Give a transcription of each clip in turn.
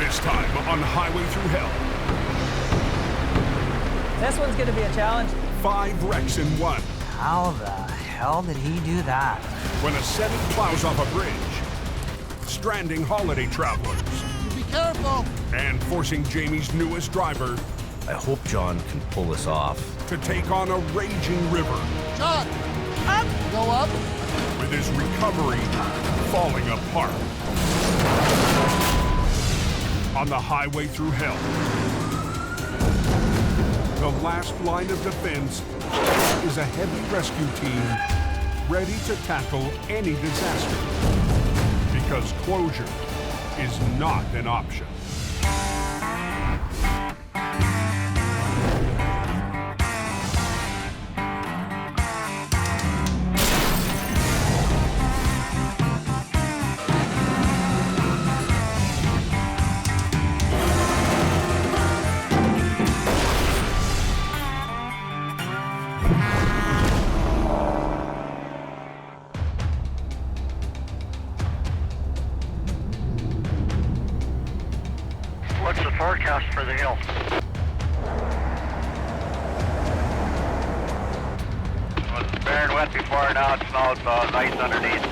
This time on Highway Thru Hell. This one's gonna be a challenge. 5 wrecks in one. How the hell did he do that? When a semi plows off a bridge, stranding holiday travelers. Be careful! And forcing Jamie's newest driver I hope John can pull this off. to take on a raging river. John! Up! Go up! With his recovery falling apart. On the Highway Thru Hell. The last line of defense is a heavy rescue team ready to tackle any disaster. Because closure is not an option. What's the forecast for the hill? It was bare and wet before, now it snows, so it's ice underneath.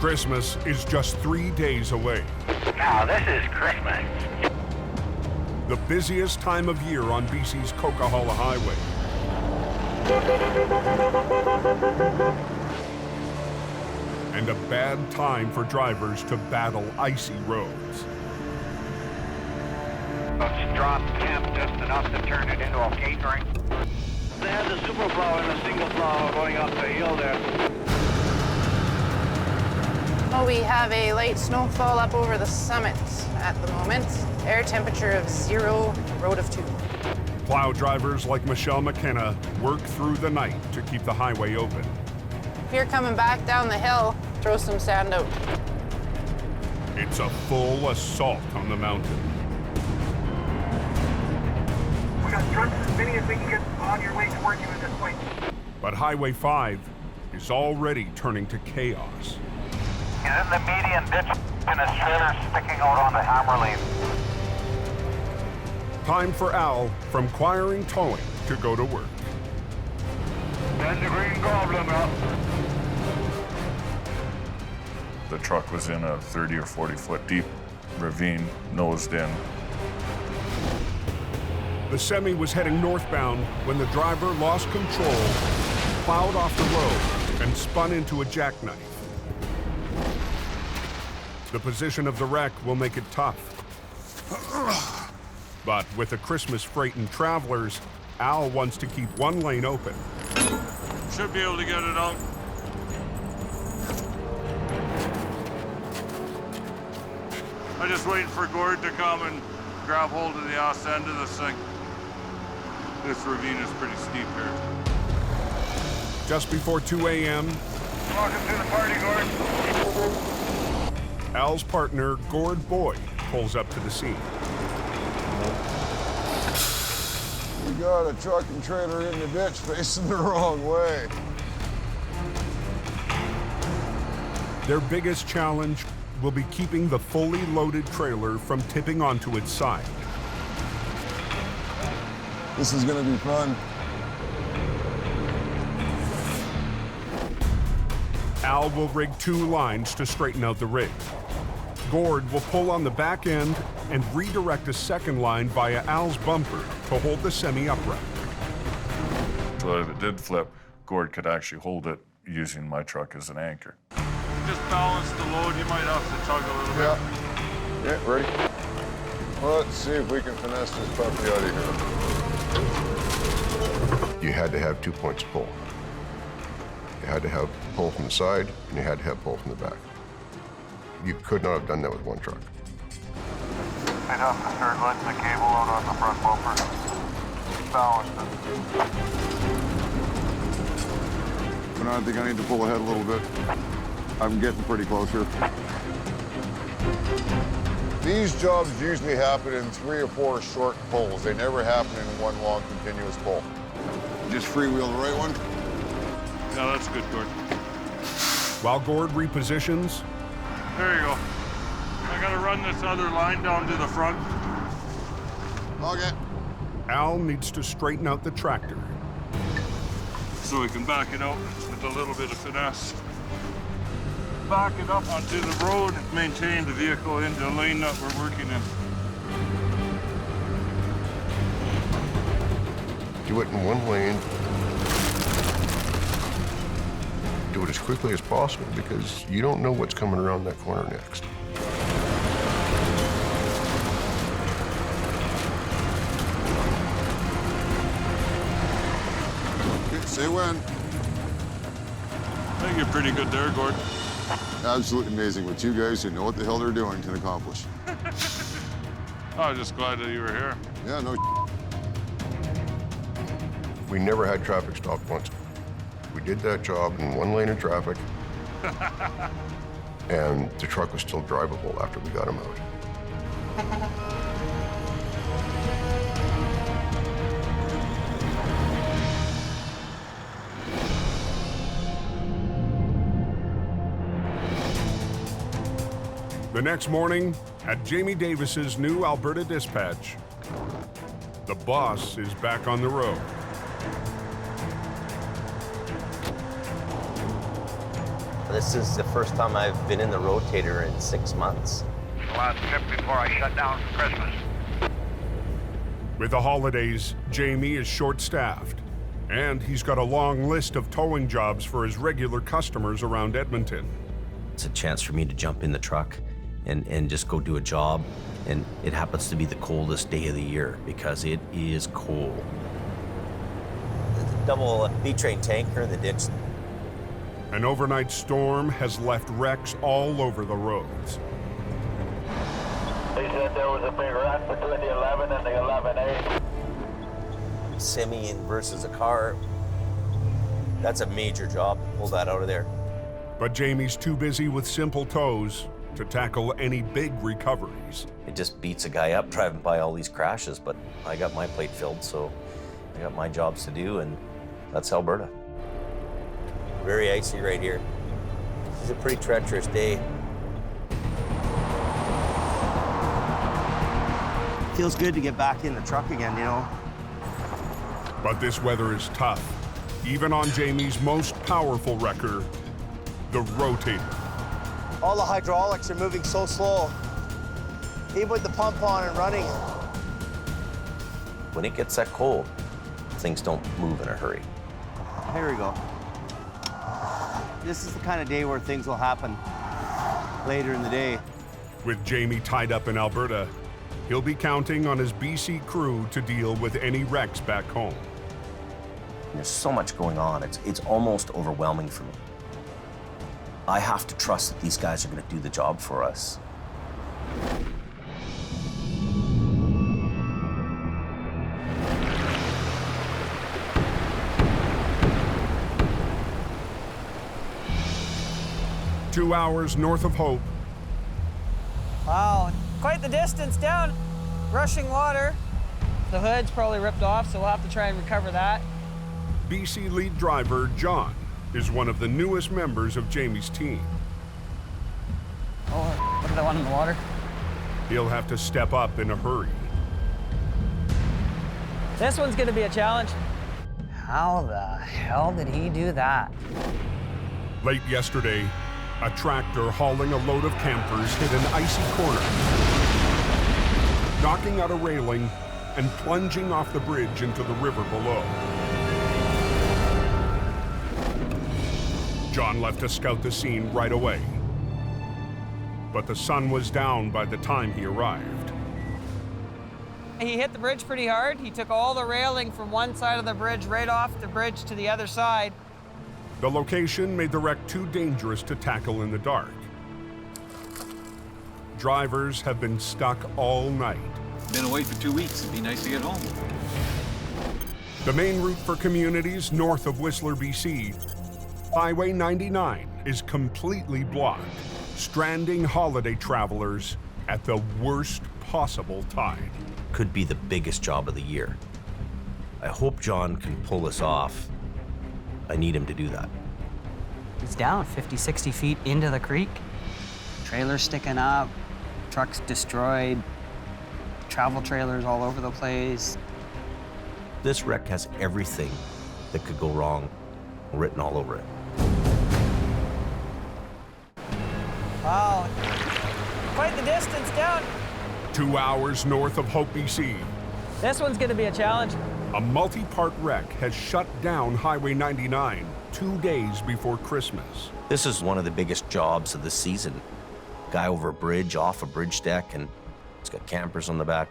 Christmas is just 3 days away. Now, this is Christmas. The busiest time of year on BC's Coquihalla Highway. And a bad time for drivers to battle icy roads. It's dropped temp just enough to turn it into a catering. They had the super plow and the single plow going up the hill there. Well, we have a light snowfall up over the summit at the moment. Air temperature of 0, road of 2. Plow drivers like Michelle McKenna work through the night to keep the highway open. If you're coming back down the hill, throw some sand out. It's a full assault on the mountain. We got trucks as many as we can get on your way towards you at this point. But Highway 5 is already turning to chaos. He's in the median ditch and his trailer sticking out on the hammer lane. Time for Al from Quiring Towing to go to work. Send the green goblin up. The truck was in a 30 or 40 foot deep ravine, nosed in. The semi was heading northbound when the driver lost control, plowed off the road, and spun into a jackknife. The position of the wreck will make it tough. But with the Christmas freight and travelers, Al wants to keep one lane open. Should be able to get it out. I'm just waiting for Gord to come and grab hold of the ass end of this thing. This ravine is pretty steep here. Just before 2 a.m., Welcome to the party, Gordon. Al's partner, Gord Boyd, pulls up to the scene. We got a truck and trailer in the ditch facing the wrong way. Their biggest challenge will be keeping the fully loaded trailer from tipping onto its side. This is gonna be fun. Al will rig 2 lines to straighten out the rig. Gord will pull on the back end and redirect a second line via Al's bumper to hold the semi upright. So if it did flip, Gord could actually hold it using my truck as an anchor. Just balance the load, you might have to tug a little bit. Yeah, ready? Let's see if we can finesse this puppy out of here. You had to have 2 points pull. You had to have pull from the side, and you had to have pull from the back. You could not have done that with one truck. I got the third length of the cable out on the front bumper. Balanced it. But I think I need to pull ahead a little bit. I'm getting pretty close here. These jobs usually happen in 3 or 4 short pulls. They never happen in one long continuous pull. Just freewheel the right one. Yeah, that's good, Gord. While Gord repositions, There you go. run this other line down to the front? Okay. Al needs to straighten out the tractor. So we can back it out with a little bit of finesse. Back it up onto the road and maintain the vehicle in the lane that we're working in. Do it in one lane. Do it as quickly as possible because you don't know what's coming around that corner next. Okay, say when. I think you're pretty good there, Gord. Absolutely amazing what you guys who know what the hell they're doing can accomplish. I'm just glad that you were here. Yeah, no. We never had traffic stopped once. We did that job in one lane of traffic, and the truck was still drivable after we got him out. The next morning, at Jamie Davis's new Alberta dispatch, the boss is back on the road. This is the first time I've been in the rotator in 6 months. The last trip before I shut down for Christmas. With the holidays, Jamie is short-staffed, and he's got a long list of towing jobs for his regular customers around Edmonton. It's a chance for me to jump in the truck and just go do a job. And it happens to be the coldest day of the year because it is cold. The double B-train tanker in the ditch. An overnight storm has left wrecks all over the roads. They said there was a big wreck between the 11 and the 11A. Semi versus a car. That's a major job to pull that out of there. But Jamie's too busy with simple tows to tackle any big recoveries. It just beats a guy up driving by all these crashes, but I got my plate filled, so I got my jobs to do, and that's Alberta. Very icy right here. This is a pretty treacherous day. Feels good to get back in the truck again, you know. But this weather is tough, even on Jamie's most powerful wrecker, the rotator. All the hydraulics are moving so slow. Even with the pump on and running. When it gets that cold, things don't move in a hurry. Here we go. This is the kind of day where things will happen later in the day. With Jamie tied up in Alberta, he'll be counting on his BC crew to deal with any wrecks back home. There's so much going on, it's almost overwhelming for me. I have to trust that these guys are going to do the job for us. Two hours north of Hope. Wow, quite the distance down. Rushing water. The hood's probably ripped off, so we'll have to try and recover that. BC lead driver John is one of the newest members of Jamie's team. Oh, look at that one in the water. He'll have to step up in a hurry. This one's gonna be a challenge. How the hell did he do that? Late yesterday, a tractor hauling a load of campers hit an icy corner, knocking out a railing and plunging off the bridge into the river below. John left to scout the scene right away, but the sun was down by the time he arrived. He hit the bridge pretty hard. He took all the railing from one side of the bridge right off the bridge to the other side. The location made the wreck too dangerous to tackle in the dark. Drivers have been stuck all night. Been away for 2 weeks. It'd be nice to get home. The main route for communities north of Whistler, BC, Highway 99, is completely blocked, stranding holiday travelers at the worst possible tide. Could be the biggest job of the year. I hope John can pull this off. I need him to do that. He's down 50, 60 feet into the creek. Trailer sticking up. Truck's destroyed, travel trailers all over the place. This wreck has everything that could go wrong written all over it. Wow, quite the distance down. 2 hours north of Hope, BC. This one's gonna be a challenge. A multi-part wreck has shut down Highway 99 2 days before Christmas. This is one of the biggest jobs of the season. Guy over a bridge, off a bridge deck, and it's got campers on the back.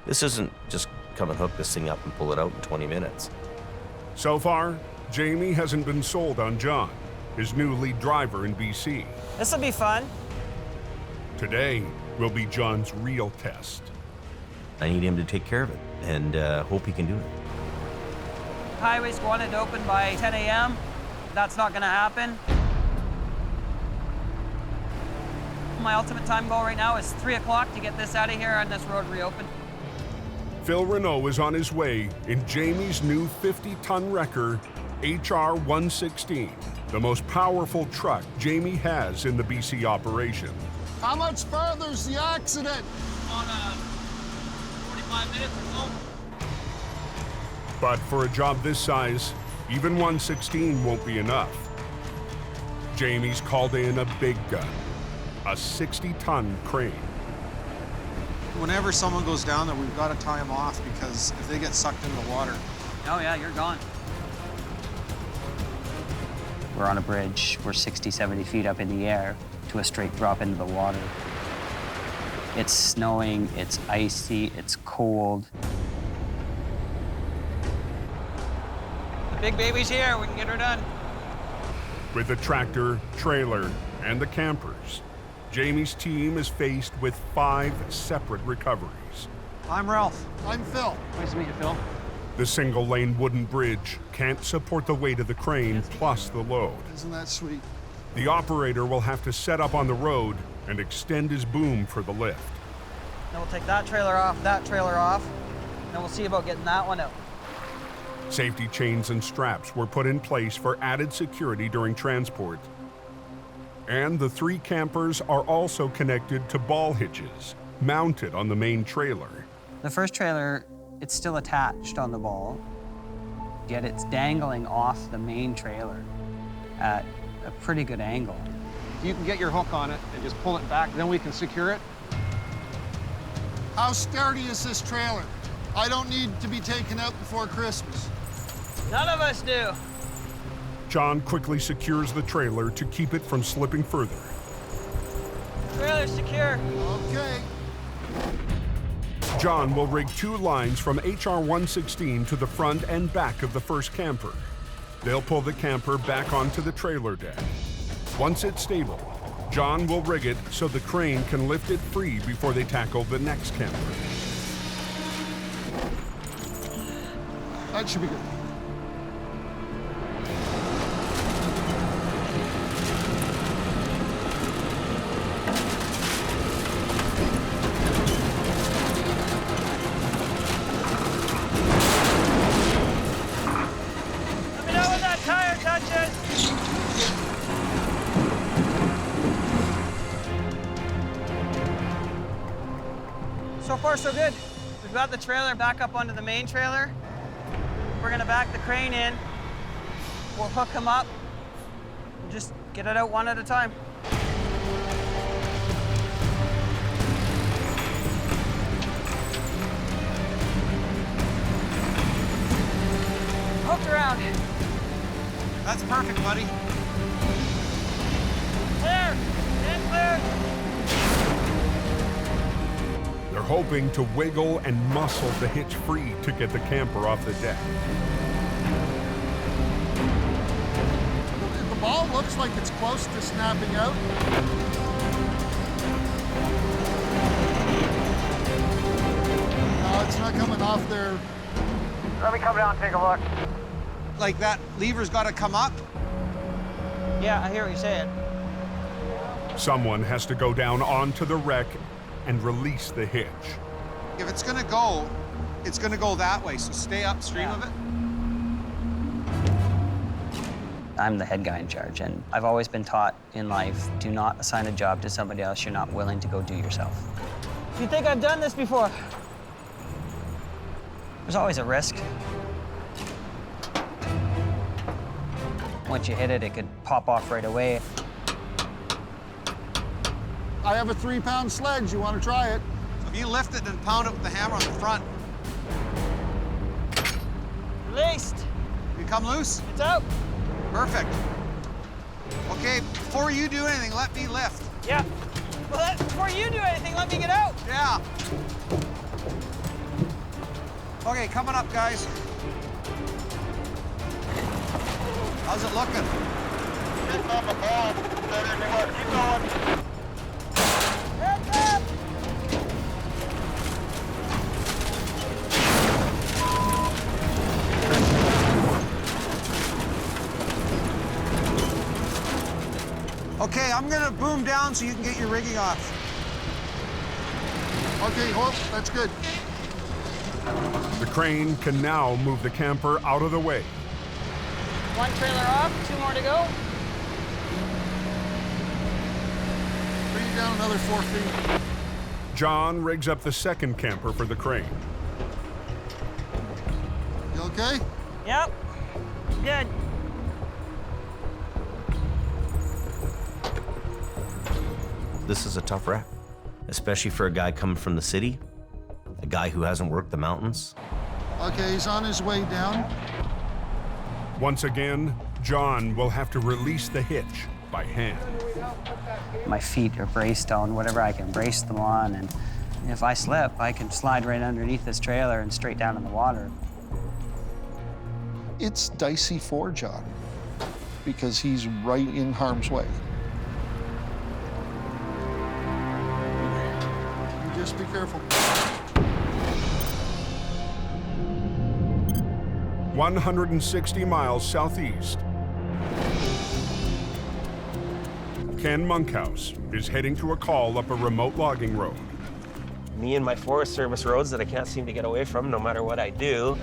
This isn't just come and hook this thing up and pull it out in 20 minutes. So far, Jamie hasn't been sold on John, his new lead driver in BC. This'll be fun. Today will be John's real test. I need him to take care of it, and hope he can do it. Highway's wanted to open by 10 a.m. That's not gonna happen. My ultimate time goal right now is 3 o'clock to get this out of here and this road reopened. Phil Renault is on his way in Jamie's new 50-ton wrecker, HR-116, the most powerful truck Jamie has in the BC operation. How much further's the accident? On 45 minutes or so. But for a job this size, even 116 won't be enough. Jamie's called in a big gun, a 60-ton crane. Whenever someone goes down there, we've got to tie them off, because if they get sucked into the water. Oh yeah, you're gone. We're on a bridge. We're 60, 70 feet up in the air to a straight drop into the water. It's snowing, it's icy, it's cold. The big baby's here, we can get her done. With the tractor, trailer, and the campers, Jamie's team is faced with 5 separate recoveries. I'm Ralph. I'm Phil. Nice to meet you, Phil. The single-lane wooden bridge can't support the weight of the crane plus the load. Isn't that sweet? The operator will have to set up on the road and extend his boom for the lift. Then we'll take that trailer off, then we'll see about getting that one out. Safety chains and straps were put in place for added security during transport. And the 3 campers are also connected to ball hitches, mounted on the main trailer. The first trailer, it's still attached on the ball, yet it's dangling off the main trailer at a pretty good angle. You can get your hook on it and just pull it back, then we can secure it. How sturdy is this trailer? I don't need to be taken out before Christmas. None of us do. John quickly secures the trailer to keep it from slipping further. Trailer's secure. Okay. John will rig 2 lines from HR-116 to the front and back of the first camper. They'll pull the camper back onto the trailer deck. Once it's stable, John will rig it so the crane can lift it free before they tackle the next camper. That should be good. Let me know when that tire touches. So far, so good. We've got the trailer back up onto the main trailer. We're gonna back the crane in. We'll hook him up and just get it out one at a time. Hooked around. That's perfect, buddy. Clear! Stand clear! They're hoping to wiggle and muscle the hitch free to get the camper off the deck. The ball looks like it's close to snapping out. No, it's not coming off there. Let me come down and take a look. Like that lever's got to come up. Yeah, I hear what you're saying. Someone has to go down onto the wreck and release the hitch. If it's gonna go that way, so stay upstream of it. I'm the head guy in charge, and I've always been taught in life, do not assign a job to somebody else you're not willing to go do yourself. Do you think I've done this before? There's always a risk. Once you hit it, it could pop off right away. I have a 3-pound sledge. You want to try it? If you lift it and pound it with the hammer on the front, Released. you come loose? It's out. Perfect. Okay, before you do anything, let me lift. Yeah. Well, before you do anything, let me get out. Yeah. Okay, coming up, guys. How's it looking? It's on the ball. Keep going. Heads up. Okay, I'm gonna boom down so you can get your rigging off. Okay, hold. That's good. The crane can now move the camper out of the way. One trailer off, 2 more to go. Bring it down another 4 feet. John rigs up the second camper for the crane. You okay? Yep. Good. This is a tough wreck, especially for a guy coming from the city, a guy who hasn't worked the mountains. Okay, he's on his way down. Once again, John will have to release the hitch by hand. My feet are braced on whatever I can brace them on, and if I slip, I can slide right underneath this trailer and straight down in the water. It's dicey for John because he's right in harm's way. You just be careful. 160 miles southeast, Ken Monkhouse is heading to a call up a remote logging road. Me and my Forest Service roads that I can't seem to get away from no matter what I do.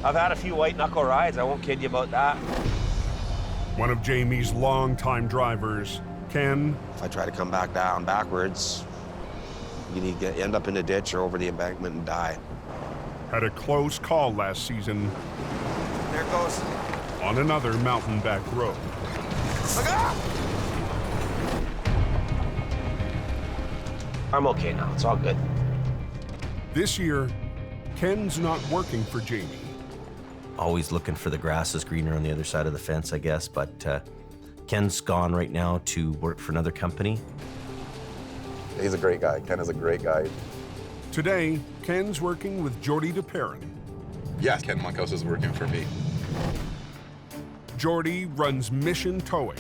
I've had a few white knuckle rides, I won't kid you about that. One of Jamie's longtime drivers, Ken. If I try to come back down backwards, you need to end up in a ditch or over the embankment and die. Had a close call last season. There it goes. On another mountain back road. Look out! I'm okay now, it's all good. This year, Ken's not working for Jamie. Always looking for the grass is greener on the other side of the fence, I guess, but Ken's gone right now to work for another company. He's a great guy. Ken is a great guy. Today, Ken's working with Jordy DePerrin. Yes, Ken Monkhouse is working for me. Jordy runs Mission Towing,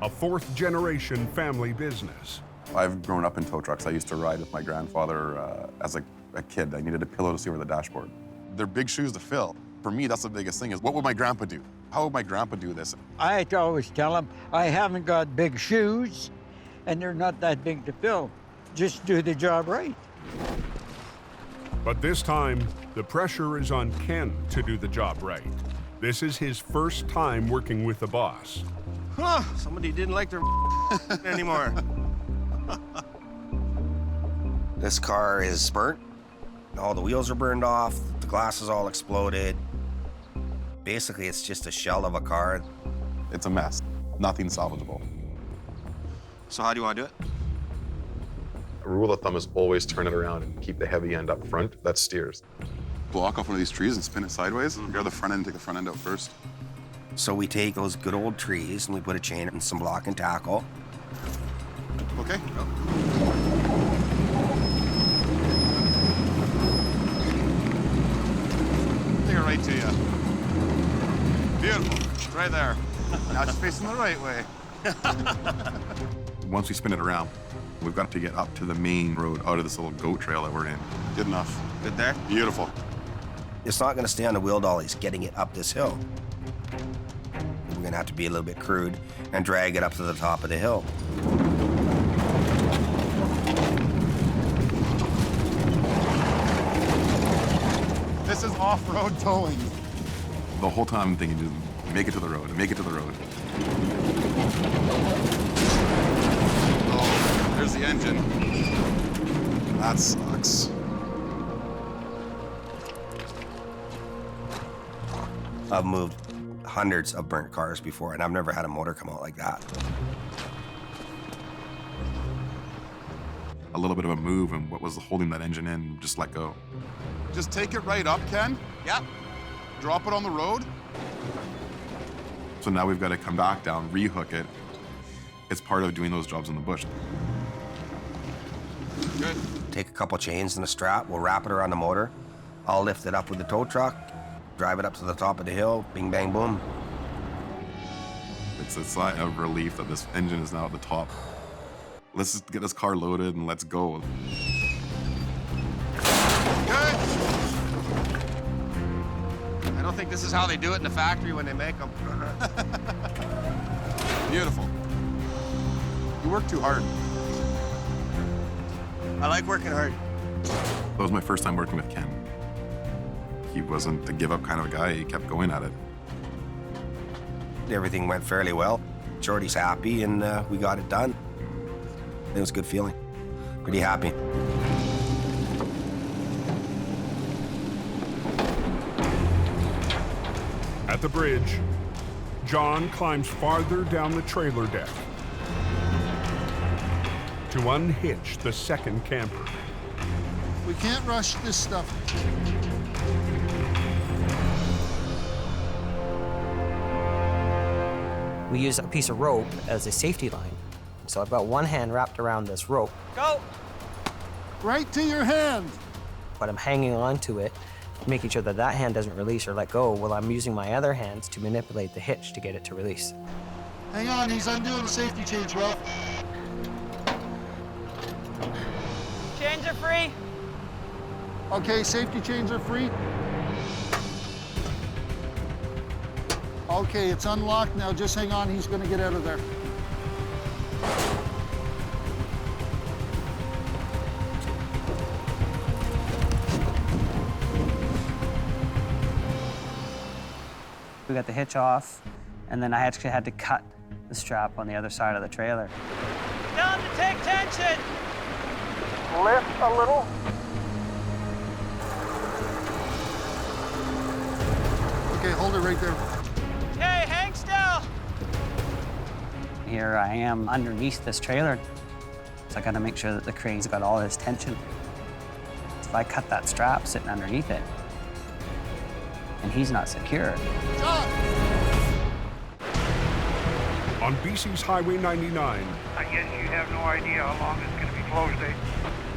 a 4th-generation family business. I've grown up in tow trucks. I used to ride with my grandfather as a kid. I needed a pillow to see over the dashboard. They're big shoes to fill. For me, that's the biggest thing is, what would my grandpa do? How would my grandpa do this? I always tell him, I haven't got big shoes, and they're not that big to fill. Just do the job right. But this time, the pressure is on Ken to do the job right. This is his first time working with the boss. Huh, somebody didn't like their anymore. This car is burnt. All the wheels are burned off. The glass is all exploded. Basically, it's just a shell of a car. It's a mess. Nothing salvageable. So how do you want to do it? A rule of thumb is always turn it around and keep the heavy end up front. That steers. Block off one of these trees and spin it sideways. Grab the front end and take the front end out first. So we take those good old trees and we put a chain and some block and tackle. Okay. Take it right to you. Beautiful. It's right there. Now it's facing the right way. Once we spin it around, we've got to get up to the main road out of this little goat trail that we're in. Good enough. Good there? Beautiful. It's not going to stay on the wheel dollies getting it up this hill. We're going to have to be a little bit crude and drag it up to the top of the hill. This is off-road towing. The whole time I'm thinking, Make it to the road. Make it to the road. Oh, there's the engine. That sucks. I've moved hundreds of burnt cars before, and I've never had a motor come out like that. A little bit of a move, and what was holding that engine in just let go. Just take it right up, Ken. Yep. Drop it on the road. So now we've got to come back down, rehook it. It's part of doing those jobs in the bush. Good. Take a couple chains and a strap, we'll wrap it around the motor. I'll lift it up with the tow truck, drive it up to the top of the hill, bing, bang, boom. It's a sigh of relief that this engine is now at the top. Let's just get this car loaded and let's go. Good. I don't think this is how they do it in the factory when they make them. Beautiful. You work too hard. I like working hard. That was my first time working with Ken. He wasn't the give-up kind of a guy. He kept going at it. Everything went fairly well. Jordy's happy, and we got it done. It was a good feeling. Pretty happy. At the bridge, John climbs farther down the trailer deck to unhitch the second camper. We can't rush this stuff. We use a piece of rope as a safety line. So I've got one hand wrapped around this rope. Go! Right to your hand. But I'm hanging on to it, making sure that that hand doesn't release or let go while I'm using my other hands to manipulate the hitch to get it to release. Hang on, he's undoing the safety chains, Ralph. Chains are free. Okay, safety chains are free. Okay, it's unlocked now. Just hang on, he's gonna get out of there. We got the hitch off, and then I actually had to cut the strap on the other side of the trailer. Tell him to take tension! Lift a little. Okay, hold it right there. Hey, hang still! Here I am underneath this trailer, so I gotta make sure that the crane's got all this tension. If I cut that strap sitting underneath it, and he's not secure. John! On BC's Highway 99, I guess you have no idea how long it's going to be closed, eh?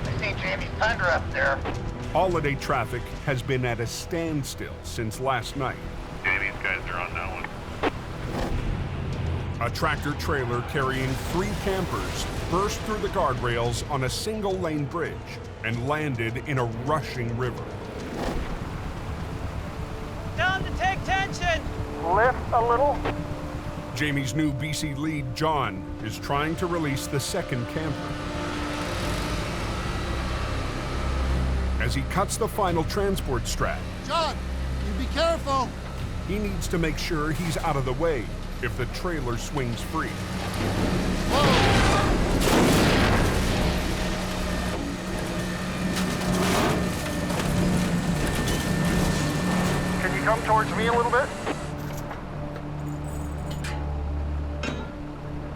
I see Jamie's Thunder up there. holiday traffic has been at a standstill since last night. Jamie's guys are on that one. A tractor trailer carrying 3 campers burst through the guardrails on a single-lane bridge and landed in a rushing river. Tell him to take tension! Lift a little. Jamie's new BC lead, John, is trying to release the second camper. As he cuts the final transport strap, John, you be careful. He needs to make sure he's out of the way if the trailer swings free. Can you come towards me a little bit?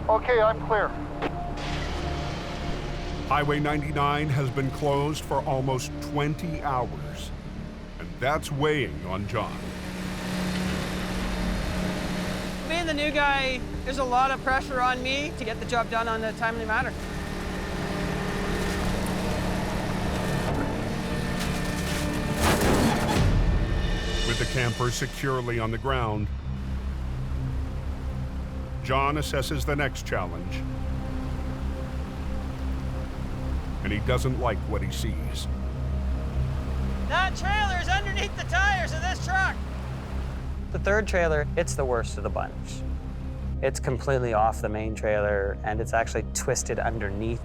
Okay, I'm clear. Highway 99 has been closed for almost 20 hours, and that's weighing on John. Being the new guy, there's a lot of pressure on me to get the job done on a timely manner. With the camper securely on the ground, John assesses the next challenge, and he doesn't like what he sees. That trailer is underneath the tires of this truck. The third trailer, it's the worst of the bunch. It's completely off the main trailer, and it's actually twisted underneath.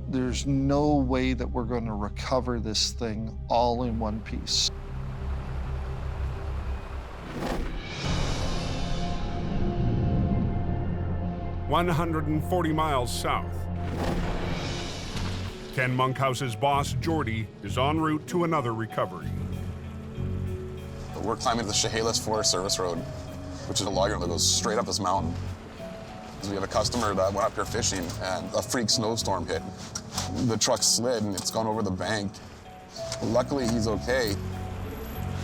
There's no way that we're going to recover this thing all in one piece. 140 miles south. Ken Monkhouse's boss, Jordy, is en route to another recovery. We're climbing the Chehalis Forest Service Road, which is a log road that goes straight up this mountain. We have a customer that went up here fishing and a freak snowstorm hit. The truck slid and it's gone over the bank. Luckily, he's okay.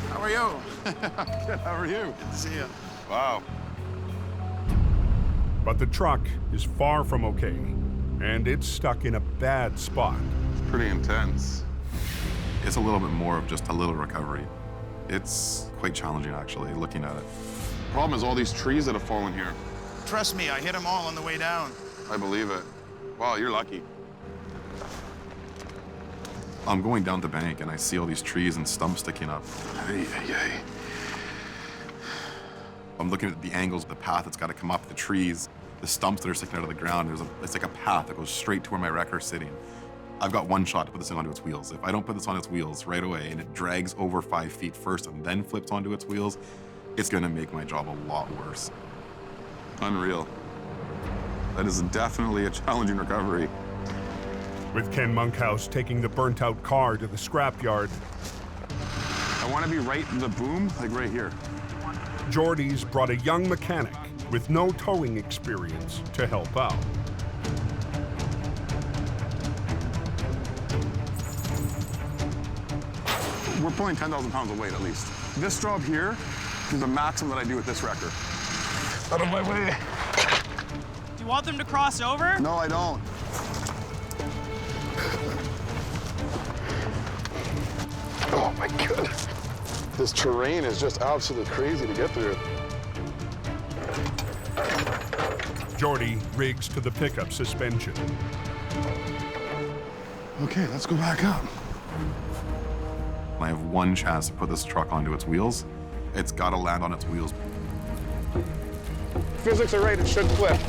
How are you? Good, how are you? Good to see you. Wow. But the truck is far from okay, and it's stuck in a bad spot. It's pretty intense. It's a little bit more of just a little recovery. It's quite challenging, actually, looking at it. Problem is all these trees that have fallen here. Trust me, I hit them all on the way down. I believe it. Wow, you're lucky. I'm going down the bank and I see all these trees and stumps sticking up. I'm looking at the angles of the path that's got to come up, the trees, the stumps that are sticking out of the ground. It's like a path that goes straight to where my wrecker's sitting. I've got one shot to put this thing onto its wheels. If I don't put this on its wheels right away and it drags over 5 feet first and then flips onto its wheels, it's gonna make my job a lot worse. Unreal. That is definitely a challenging recovery. With Ken Monkhouse taking the burnt-out car to the scrapyard. I want to be right in the boom, like right here. Jordy's brought a young mechanic with no towing experience to help out. We're pulling 10,000 pounds of weight at least. This job here is the maximum that I do with this wrecker. Out of my way. Do you want them to cross over? No, I don't. Oh my goodness. This terrain is just absolutely crazy to get through. Jordy rigs to the pickup suspension. Okay, let's go back up. I have one chance to put this truck onto its wheels. It's got to land on its wheels. Physics are right, it should flip.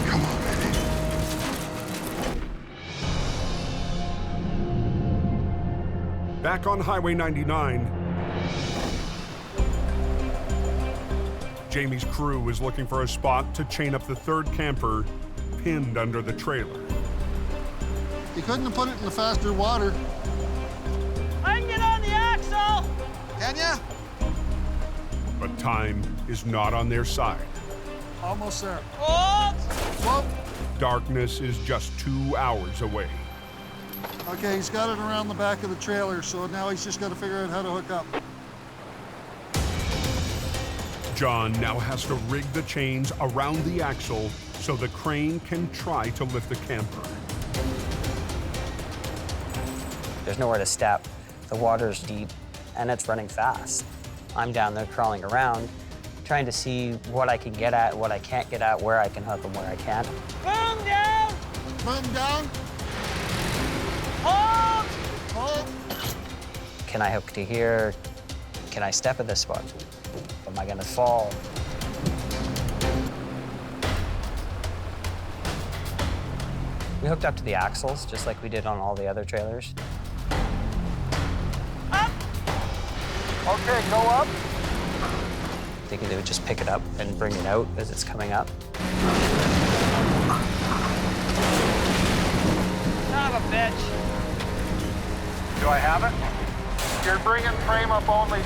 Come on, baby. Back on Highway 99, Jamie's crew is looking for a spot to chain up the third camper pinned under the trailer. You couldn't have put it in the faster water. I can get on the axle! Can ya? But time is not on their side. Almost there. Oh! Whoa. Darkness is just 2 hours away. Okay, he's got it around the back of the trailer, so now he's just got to figure out how to hook up. John now has to rig the chains around the axle so the crane can try to lift the camper. There's nowhere to step. The water's deep and it's running fast. I'm down there crawling around, trying to see what I can get at, what I can't get at, where I can hook and where I can't. Boom down! Boom down! Hold! Hold! Can I hook to here? Can I step at this spot? Am I gonna fall? We hooked up to the axles, just like we did on all the other trailers. Up! Okay, go up. Thinking they would just pick it up and bring it out as it's coming up. Son of a bitch. Do I have it? You're bringing frame up only.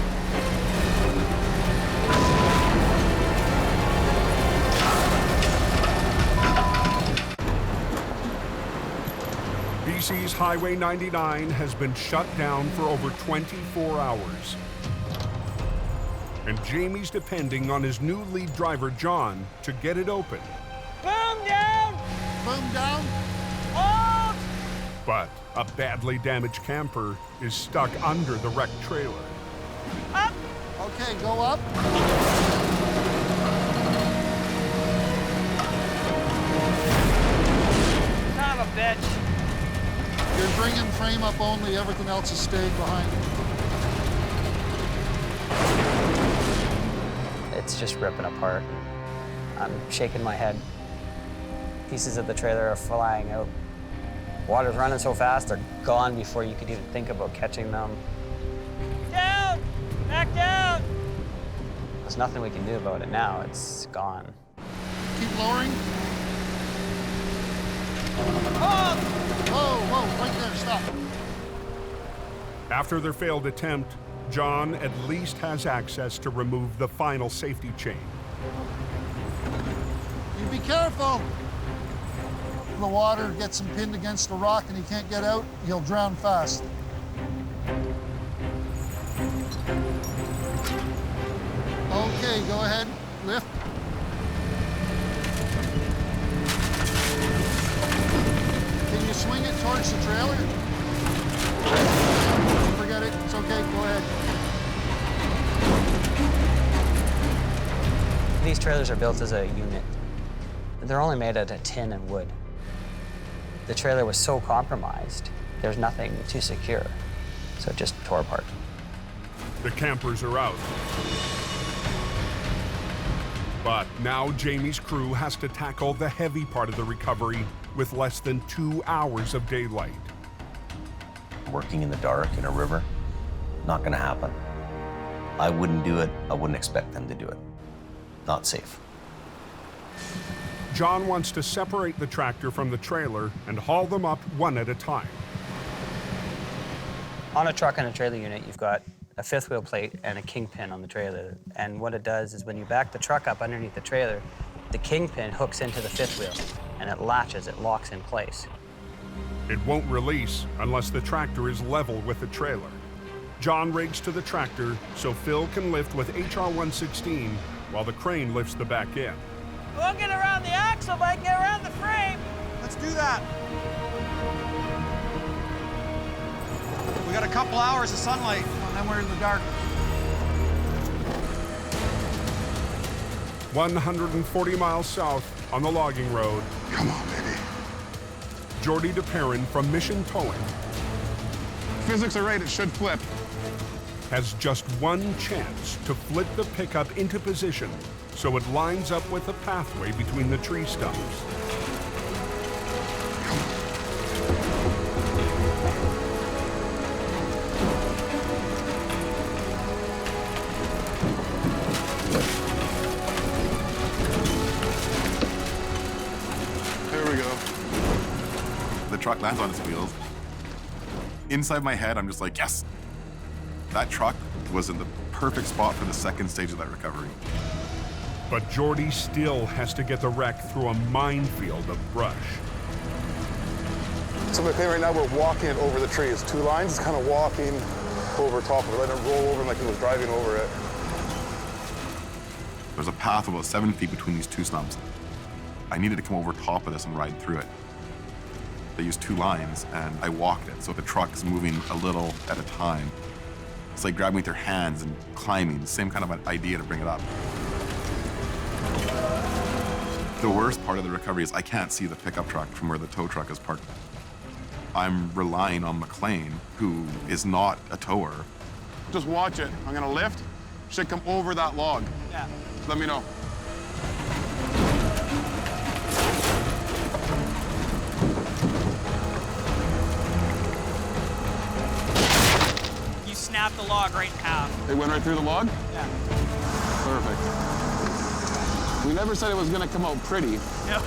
BC's Highway 99 has been shut down for over 24 hours. And Jamie's depending on his new lead driver, John, to get it open. Boom down! Boom down! Hold! But a badly damaged camper is stuck under the wrecked trailer. Up! Okay, go up. Son of a bitch. You're bringing frame up only, everything else is staying behind. It's just ripping apart. I'm shaking my head. Pieces of the trailer are flying out. Water's running so fast, they're gone before you could even think about catching them. Down! backed out. There's nothing we can do about it now. It's gone. Keep lowering. Oh! Whoa, right there, stop. After their failed attempt, John at least has access to remove the final safety chain. You be careful. If the water gets him pinned against a rock and he can't get out, he'll drown fast. Okay, go ahead, lift. Can you swing it towards the trailer? Forget it, it's okay, go ahead. These trailers are built as a unit. They're only made out of tin and wood. The trailer was so compromised, there's nothing to secure, so it just tore apart. The campers are out. But now Jamie's crew has to tackle the heavy part of the recovery with less than 2 hours of daylight. Working in the dark in a river, not gonna happen. I wouldn't do it. I wouldn't expect them to do it. Not safe. John wants to separate the tractor from the trailer and haul them up one at a time. On a truck and a trailer unit, you've got a fifth wheel plate and a kingpin on the trailer. And what it does is when you back the truck up underneath the trailer, the kingpin hooks into the fifth wheel and it latches, it locks in place. It won't release unless the tractor is level with the trailer. John rigs to the tractor so Phil can lift with HR-116 while the crane lifts the back end. We'll get around the axle, but I can get around the frame. Let's do that. We got a couple hours of sunlight, and then we're in the dark. 140 miles south on the logging road. Come on, baby. Jordy DePerrin from Mission Towing Physics are right, it should flip. has just one chance to flip the pickup into position so it lines up with the pathway between the tree stumps. There we go. The truck lands on its wheels. Inside my head, I'm just like, yes. That truck was in the perfect spot for the second stage of that recovery. But Jordy still has to get the wreck through a minefield of brush. So the thing right now, we're walking it over the tree. It's two lines, it's kind of walking over top of it, letting it roll over like it was driving over it. There's a path about 7 feet between these two stumps. I needed to come over top of this and ride through it. They used two lines, and I walked it, so the truck's moving a little at a time. It's like grabbing with your hands and climbing, the same kind of an idea to bring it up. The worst part of the recovery is I can't see the pickup truck from where the tow truck is parked. I'm relying on McLean, who is not a tower. Just watch it. I'm gonna lift. Should come over that log. Yeah. Let me know. You snapped the log right in half. It went right through the log? Yeah. Perfect. We never said it was gonna come out pretty. Yep.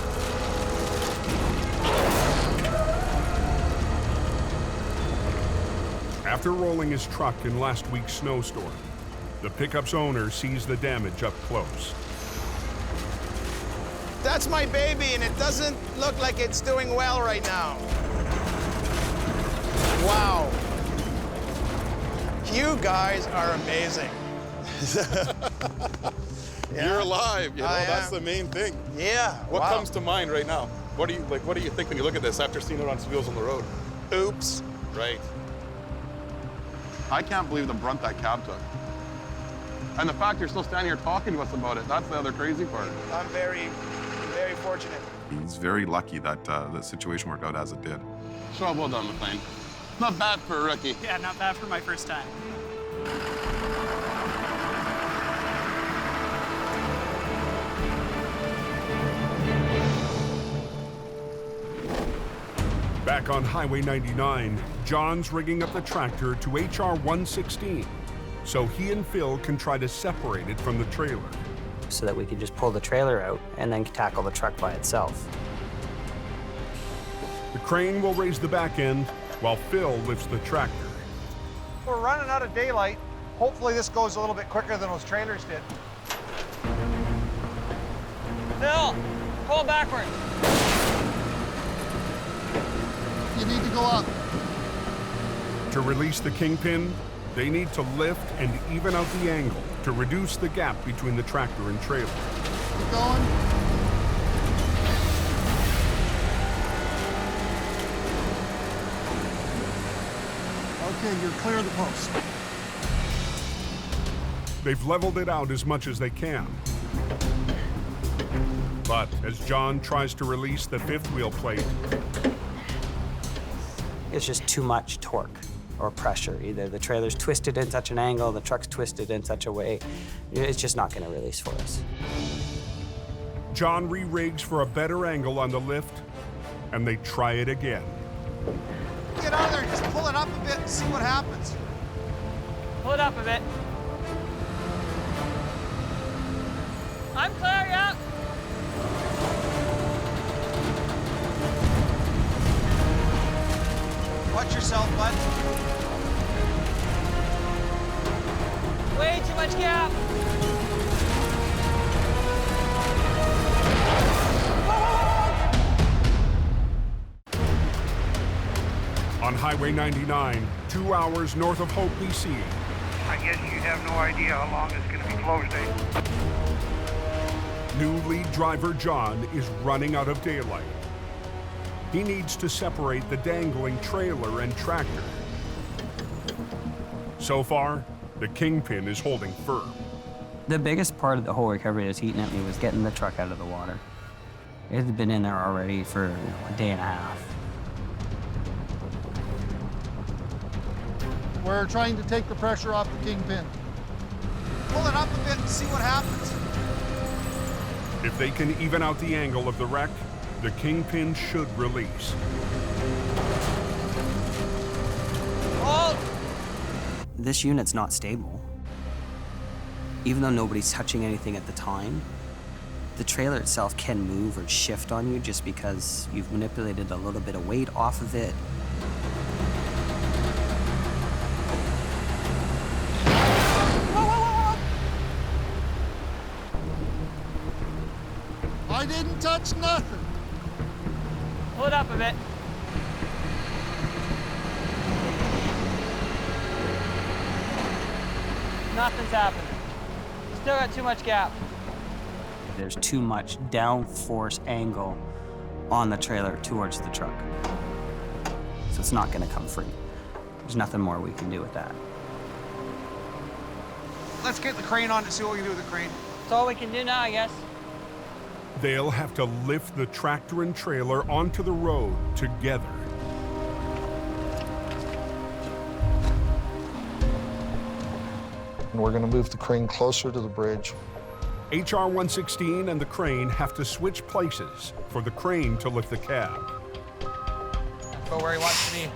After rolling his truck in last week's snowstorm, the pickup's owner sees the damage up close. That's my baby, and it doesn't look like it's doing well right now. Wow. You guys are amazing. Yeah. You're alive, you know, that's the main thing. Yeah. What wow. comes to mind right now? What do you think when you look at this after seeing it on wheels on the road? Oops. Right. I can't believe the brunt that cab took. And the fact you're still standing here talking to us about it, that's the other crazy part. I'm very, very fortunate. He's very lucky that the situation worked out as it did. Job well done, McLean. Not bad for a rookie. Yeah, not bad for my first time. Back on Highway 99, John's rigging up the tractor to HR-116 so he and Phil can try to separate it from the trailer. So that we can just pull the trailer out and then tackle the truck by itself. The crane will raise the back end while Phil lifts the tractor. We're running out of daylight. Hopefully this goes a little bit quicker than those trailers did. Phil, pull backwards. You need to go up. To release the kingpin, they need to lift and even out the angle to reduce the gap between the tractor and trailer. Keep going. Okay, you're clear of the post. They've leveled it out as much as they can. But as John tries to release the fifth wheel plate, It's just too much torque or pressure. Either the trailer's twisted in such an angle, the truck's twisted in such a way, it's just not gonna release for us. John re-rigs for a better angle on the lift, and they try it again. Get out of there, just pull it up a bit and see what happens. Pull it up a bit. I'm clear, yeah. Watch yourself, bud. Way too much gap. On Highway 99, 2 hours north of Hope, BC. I guess you have no idea how long it's going to be closed, eh? New lead driver John is running out of daylight. He needs to separate the dangling trailer and tractor. So far, the kingpin is holding firm. The biggest part of the whole recovery that was eating at me was getting the truck out of the water. It had been in there already for a day and a half. We're trying to take the pressure off the kingpin. Pull it up a bit and see what happens. If they can even out the angle of the wreck, the kingpin should release. Hold! This unit's not stable. Even though nobody's touching anything at the time, the trailer itself can move or shift on you just because you've manipulated a little bit of weight off of it. I didn't touch nothing. Pull it up a bit. Nothing's happening. Still got too much gap. There's too much downforce angle on the trailer towards the truck. So it's not gonna come free. There's nothing more we can do with that. Let's get the crane on and see what we can do with the crane. That's all we can do now, I guess. They'll have to lift the tractor and trailer onto the road together. And we're going to move the crane closer to the bridge. HR 116 and the crane have to switch places for the crane to lift the cab. Go where he wants to be.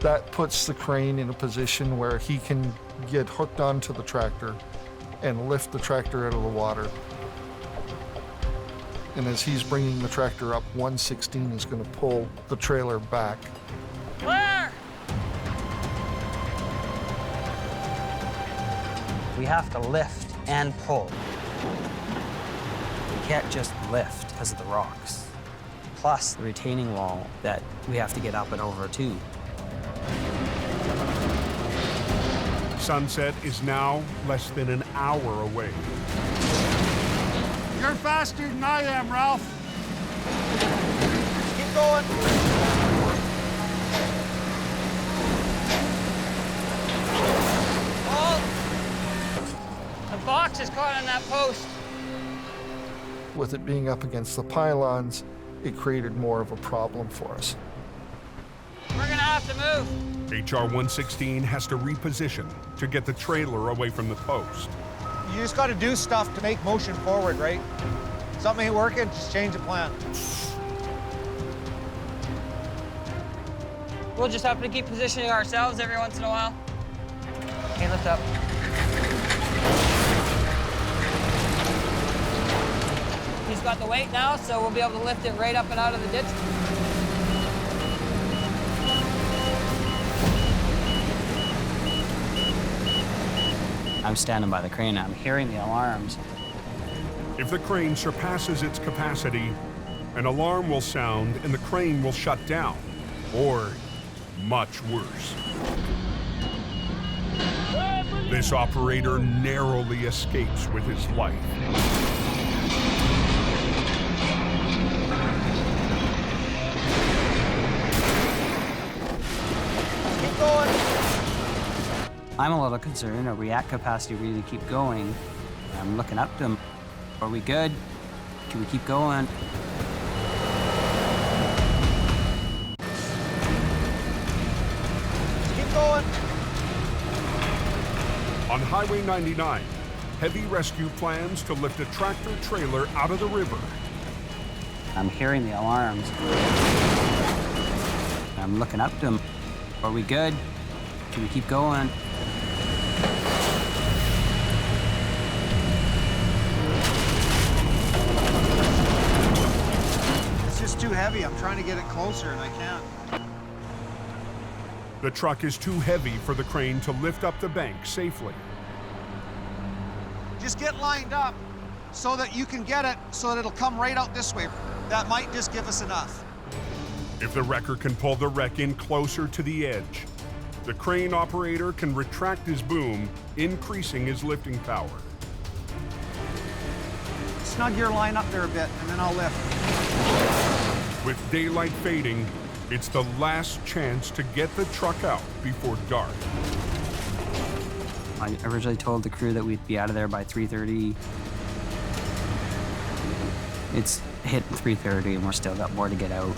That puts the crane in a position where he can get hooked onto the tractor and lift the tractor out of the water. And as he's bringing the tractor up, 116 is going to pull the trailer back. Clear! We have to lift and pull. We can't just lift because of the rocks. Plus the retaining wall that we have to get up and over too. Sunset is now less than an hour away. You're faster than I am, Ralph. Keep going. Hold! The box is caught on that post. With it being up against the pylons, it created more of a problem for us. We're gonna have to move. HR 116 has to reposition to get the trailer away from the post. You just got to do stuff to make motion forward, right? Something ain't working, just change the plan. We'll just have to keep positioning ourselves every once in a while. Okay, lift up. got the weight now, so we'll be able to lift it right up and out of the ditch. I'm standing by the crane. I'm hearing the alarms. If the crane surpasses its capacity, an alarm will sound and the crane will shut down, or much worse. This operator narrowly escapes with his life. Keep going. I'm a little concerned. Are we at capacity really keep going? I'm looking up to him. Are we good? Can we keep going? Keep going. On Highway 99, heavy rescue plans to lift a tractor trailer out of the river. I'm hearing the alarms. I'm looking up to him. Are we good? Can we keep going? It's just too heavy. I'm trying to get it closer and I can't. The truck is too heavy for the crane to lift up the bank safely. Just get lined up so that you can get it so that it'll come right out this way. That might just give us enough. If the wrecker can pull the wreck in closer to the edge, the crane operator can retract his boom, increasing his lifting power. Snug your line up there a bit, and then I'll lift. With daylight fading, it's the last chance to get the truck out before dark. I originally told the crew that we'd be out of there by 3:30. It's hit 3:30 and we're still got more to get out.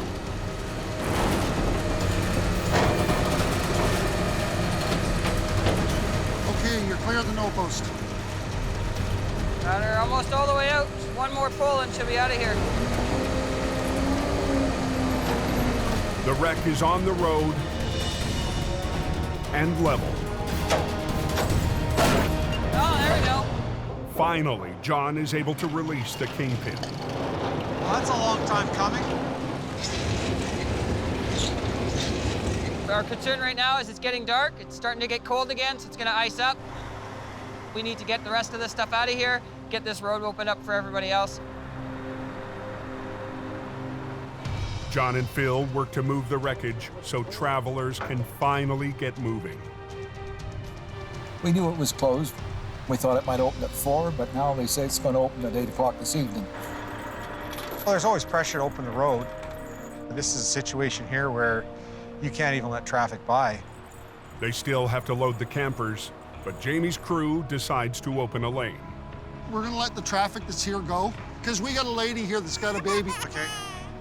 Okay, you're clear of the no post. Got her almost all the way out. Just one more pull and she'll be out of here. The wreck is on the road and level. Oh, there we go. Finally, John is able to release the kingpin. Well, that's a long time coming. Our concern right now is it's getting dark. It's starting to get cold again, so it's going to ice up. We need to get the rest of this stuff out of here, get this road opened up for everybody else. John and Phil work to move the wreckage so travelers can finally get moving. We knew it was closed. We thought it might open at 4, but now they say it's going to open at 8 o'clock this evening. Well, there's always pressure to open the road. This is a situation here where you can't even let traffic by. They still have to load the campers, but Jamie's crew decides to open a lane. We're gonna let the traffic that's here go, because we got a lady here that's got a baby. Okay.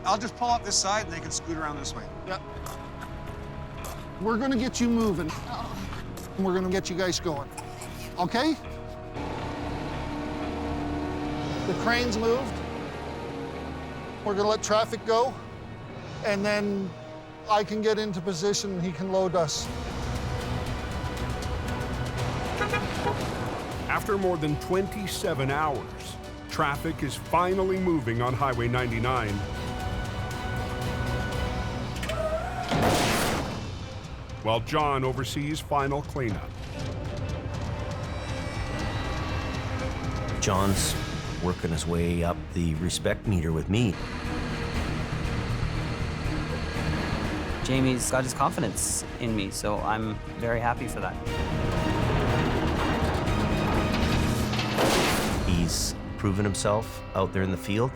I'll just pull up this side and they can scoot around this way. Yep. We're gonna get you moving. We're gonna get you guys going. Okay? The crane's moved. We're gonna let traffic go, and then I can get into position and he can load us. After more than 27 hours, traffic is finally moving on Highway 99. While John oversees final cleanup. John's working his way up the respect meter with me. Jamie's got his confidence in me, so I'm very happy for that. He's proven himself out there in the field.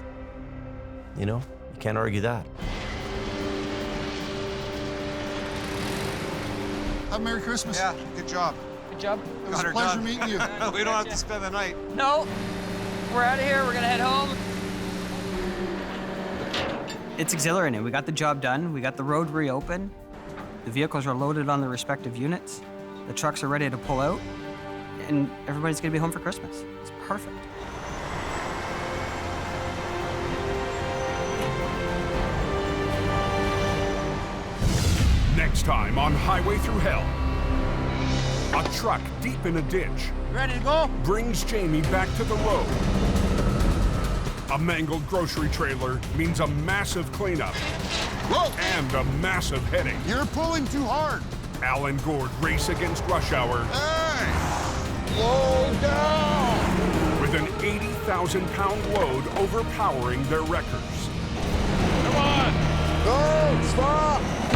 You know, you can't argue that. Have a Merry Christmas. Yeah, good job. Good job. It was a pleasure meeting you. We don't have to spend the night. No, we're out of here. We're gonna head home. It's exhilarating. We got the job done. We got the road reopened. The vehicles are loaded on the respective units. The trucks are ready to pull out. And everybody's gonna be home for Christmas. It's perfect. Next time on Highway Thru Hell, a truck deep in a ditch Ready to go? brings Jamie back to the road. A mangled grocery trailer means a massive cleanup. Whoa! And a massive headache. You're pulling too hard. Al and Gord race against rush hour. Hey! Slow down! With an 80,000-pound load overpowering their wreckers. Come on! Go! Stop!